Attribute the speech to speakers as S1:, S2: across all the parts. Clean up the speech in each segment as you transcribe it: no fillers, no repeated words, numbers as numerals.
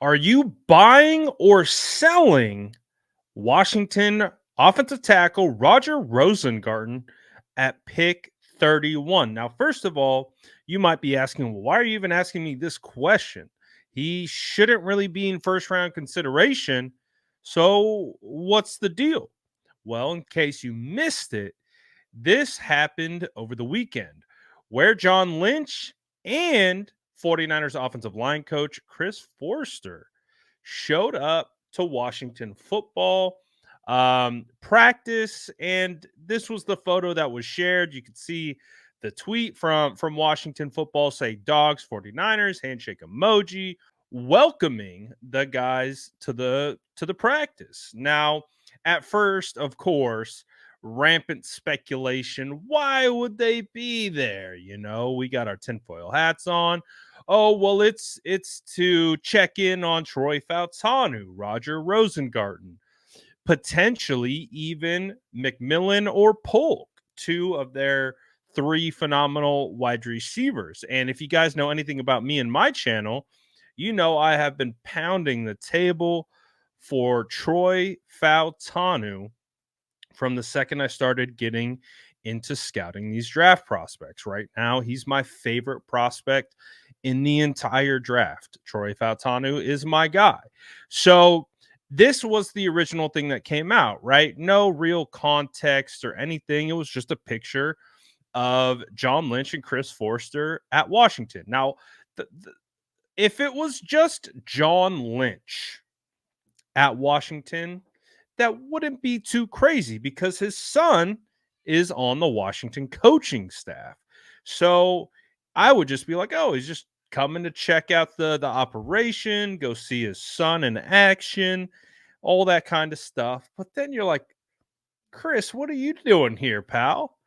S1: Are you buying or selling Washington offensive tackle Roger Rosengarten at pick 31? Now, first of all, you might be asking, well, why are you even asking me this question? He shouldn't really be in first round consideration. So, what's the deal? Well, in case you missed it, this happened over the weekend where John Lynch and 49ers offensive line coach Chris Forster showed up to Washington football practice, and this was the photo that was shared. You could see the tweet from Washington football say dogs 49ers handshake emoji welcoming the guys to the practice. Now, at first, of course, rampant speculation. Why would they be there? We got our tinfoil hats on. Oh, well, it's to check in on Troy Fautanu, Roger Rosengarten, potentially even McMillan or Polk, two of their three phenomenal wide receivers. And if you guys know anything about me and my channel, I have been pounding the table for Troy Fautanu from the second I started getting into scouting these draft prospects. Right now, he's my favorite prospect in the entire draft. Troy Fautanu is my guy. So this was the original thing that came out, right? No real context or anything. It was just a picture of John Lynch and Chris Forster at Washington. Now, if it was just John Lynch at Washington, that wouldn't be too crazy because his son is on the Washington coaching staff. So I would just be like, oh, he's just coming to check out the operation, go see his son in action, all that kind of stuff. But then you're like, Chris, what are you doing here, pal?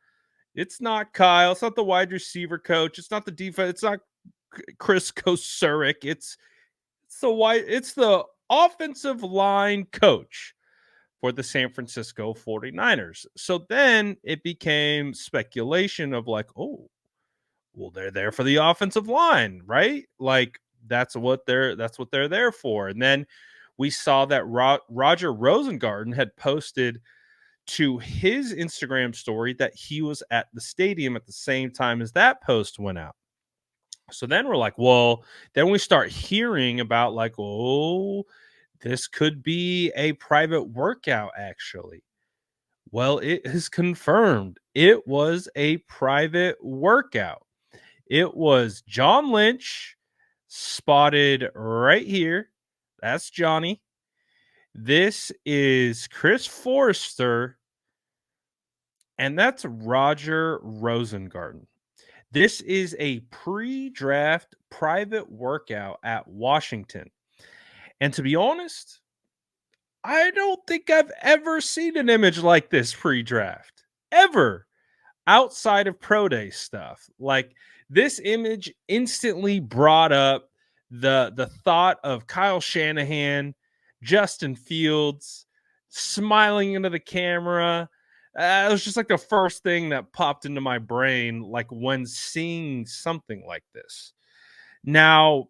S1: It's not Kyle. It's not the wide receiver coach. It's not the defense. It's not Chris Kosurik. It's the offensive line coach for the San Francisco 49ers. So then it became speculation of like, oh, well, they're there for the offensive line, right? Like that's what they're there for. And then we saw that Roger Rosengarten had posted to his Instagram story that he was at the stadium at the same time as that post went out. So then we're like, well, then we start hearing about like, oh, this could be a private workout, actually. Well, it is confirmed. It was a private workout. It was John Lynch spotted right here. That's Johnny. This is Chris Forrester, and that's Roger Rosengarten. This is a pre draft private workout at Washington. And to be honest, I don't think I've ever seen an image like this pre-draft ever outside of pro day stuff. Like this image instantly brought up the thought of Kyle Shanahan, Justin Fields smiling into the camera. It was just like the first thing that popped into my brain, like when seeing something like this. Now,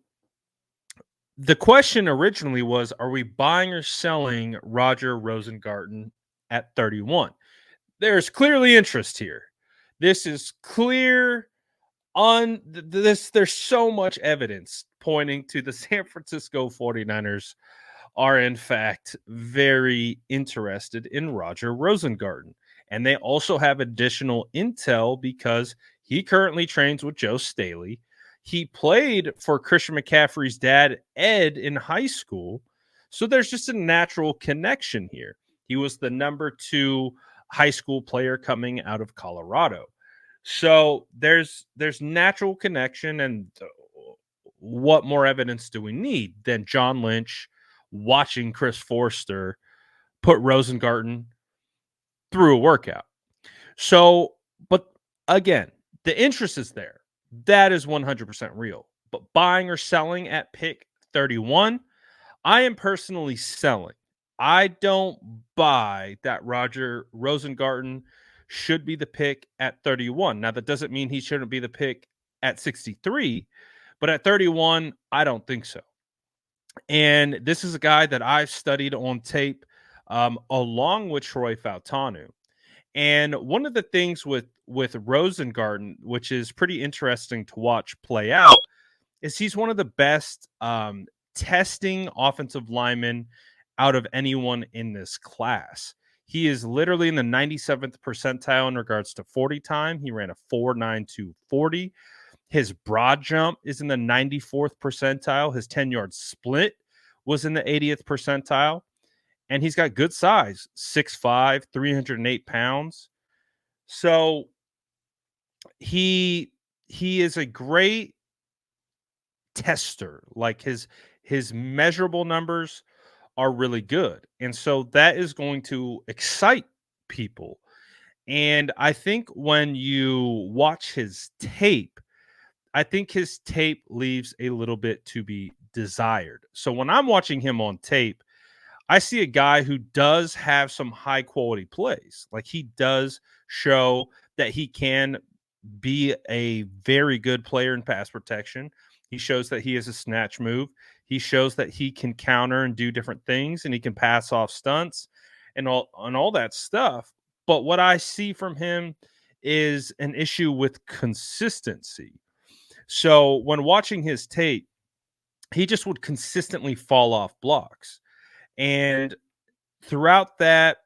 S1: the question originally was, are we buying or selling Roger Rosengarten at 31? There's clearly interest here. This is clear on this. There's so much evidence pointing to the San Francisco 49ers are in fact very interested in Roger Rosengarten. And they also have additional intel because he currently trains with Joe Staley. He played for Christian McCaffrey's dad, Ed, in high school. So there's just a natural connection here. He was the number 2 high school player coming out of Colorado. So there's natural connection, and what more evidence do we need than John Lynch watching Chris Forster put Rosengarten through a workout? So, but again, the interest is there. That is 100% real. But buying or selling at pick 31, I am personally selling. I don't buy that Roger Rosengarten should be the pick at 31. Now, that doesn't mean he shouldn't be the pick at 63, but at 31, I don't think so. And this is a guy that I've studied on tape along with Troy Fautanu. And one of the things with Rosengarten, which is pretty interesting to watch play out, is he's one of the best testing offensive linemen out of anyone in this class. He is literally in the 97th percentile in regards to 40 time. He ran a 4.92 40. His broad jump is in the 94th percentile. His 10-yard split was in the 80th percentile. And he's got good size, 6'5, 308 pounds. So he is a great tester. Like his measurable numbers are really good. And so that is going to excite people. And I think when you watch his tape, I think his tape leaves a little bit to be desired. So when I'm watching him on tape, I see a guy who does have some high quality plays. Like he does show that he can be a very good player in pass protection. He shows that he has a snatch move. He shows that he can counter and do different things, and he can pass off stunts and all that stuff. But what I see from him is an issue with consistency. So when watching his tape, he just would consistently fall off blocks. And throughout that,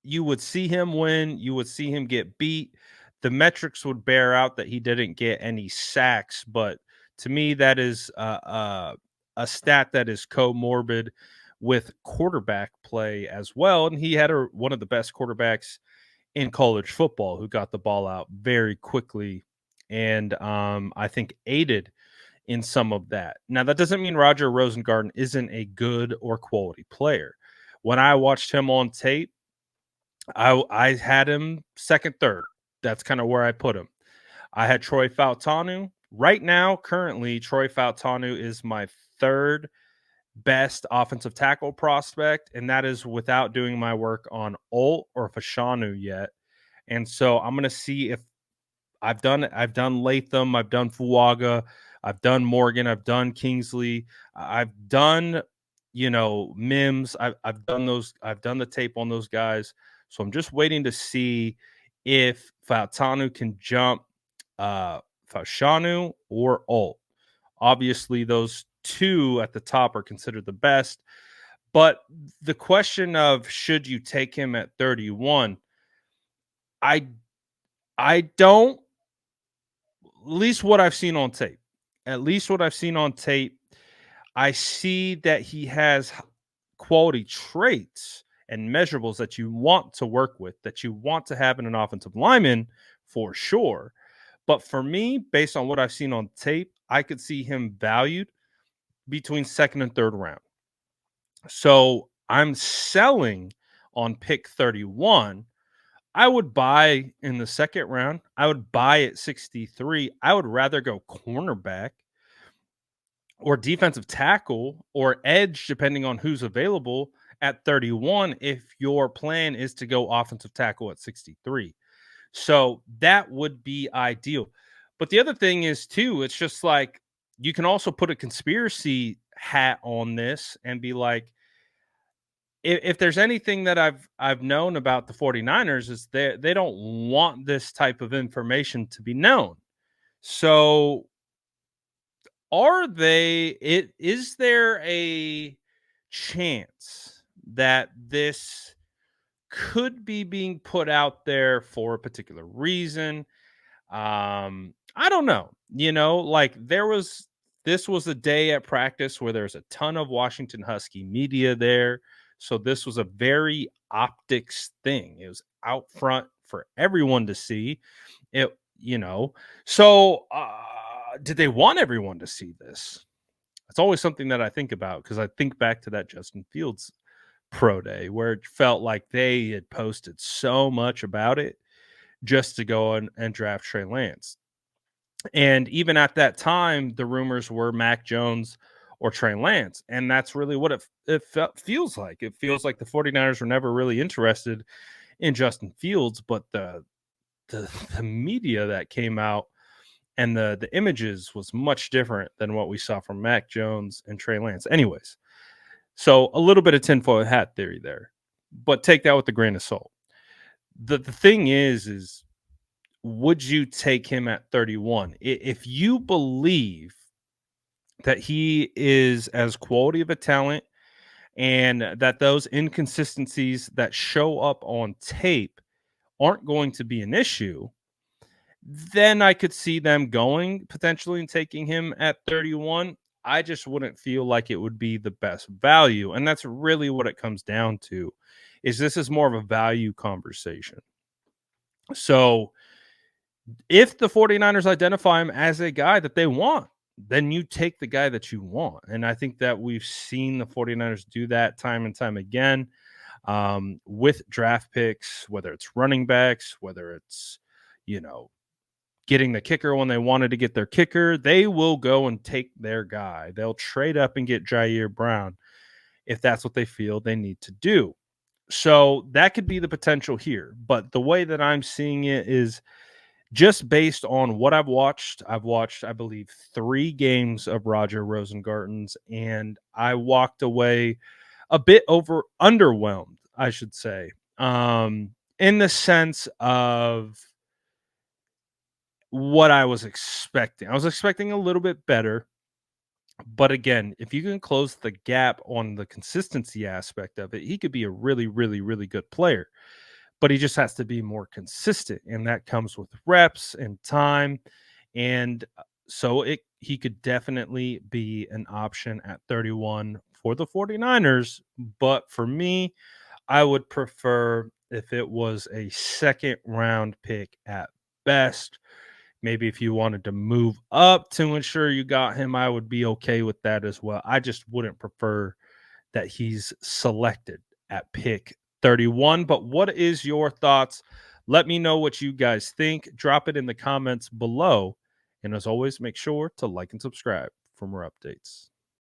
S1: you would see him win, you would see him get beat. The metrics would bear out that he didn't get any sacks, but to me, that is a stat that is comorbid with quarterback play as well. And he had one of the best quarterbacks in college football who got the ball out very quickly and I think aided in some of that. Now, that doesn't mean Roger Rosengarten isn't a good or quality player. When I watched him on tape, I had him second, third. That's kind of where I put him. I had Troy Fautanu. Right now, currently, Troy Fautanu is my third best offensive tackle prospect, and that is without doing my work on Olt or Fashanu yet. And so I'm going to see if I've done Latham, I've done Fuaga, I've done Morgan, I've done Kingsley, I've done Mims. I've done those. I've done the tape on those guys. So I'm just waiting to see if Fautanu can jump Fashanu or Alt. Obviously, those two at the top are considered the best. But the question of should you take him at 31, I I don't. At least what I've seen on tape. At least what I've seen on tape, I see that he has quality traits and measurables that you want to work with, that you want to have in an offensive lineman for sure. But for me, based on what I've seen on tape, I could see him valued between second and third round. So I'm selling on pick 31. I would buy in the second round. I would buy at 63. I would rather go cornerback or defensive tackle or edge, depending on who's available at 31, if your plan is to go offensive tackle at 63. So that would be ideal. But the other thing is, too, it's just like you can also put a conspiracy hat on this and be like, if there's anything that I've known about the 49ers is they don't want this type of information to be known. So is there a chance that this could be being put out there for a particular reason? I don't know. Like this was a day at practice where there's a ton of Washington Husky media there. So this was a very optics thing. It was out front for everyone to see. It, so did they want everyone to see this? It's always something that I think about because I think back to that Justin Fields pro day where it felt like they had posted so much about it just to go and draft Trey Lance. And even at that time, the rumors were Mac Jones or Trey Lance. And that's really what feels like. It feels like the 49ers were never really interested in Justin Fields, but the media that came out and the images was much different than what we saw from Mac Jones and Trey Lance. Anyways, So a little bit of tinfoil hat theory there, but take that with a grain of salt. The thing is would you take him at 31? If you believe that he is as quality of a talent and that those inconsistencies that show up on tape aren't going to be an issue, then I could see them going potentially and taking him at 31. I just wouldn't feel like it would be the best value. And that's really what it comes down to. Is this is more of a value conversation. So if the 49ers identify him as a guy that they want, then you take the guy that you want. And I think that we've seen the 49ers do that time and time again with draft picks, whether it's running backs, whether it's, you know, getting the kicker when they wanted to get their kicker, they will go and take their guy. They'll trade up and get Jair Brown if that's what they feel they need to do. So that could be the potential here. But the way that I'm seeing it is just based on what I've watched, I believe, 3 games of Roger Rosengarten's, and I walked away a bit underwhelmed, I should say, in the sense of what I was expecting. I was expecting a little bit better, but again, if you can close the gap on the consistency aspect of it, he could be a really, really, really good player. But he just has to be more consistent, and that comes with reps and time. And so he could definitely be an option at 31 for the 49ers. But for me, I would prefer if it was a second round pick at best. Maybe if you wanted to move up to ensure you got him, I would be okay with that as well. I just wouldn't prefer that he's selected at pick 31. But what is your thoughts? Let me know what you guys think. Drop it in the comments below. And as always, make sure to like and subscribe for more updates.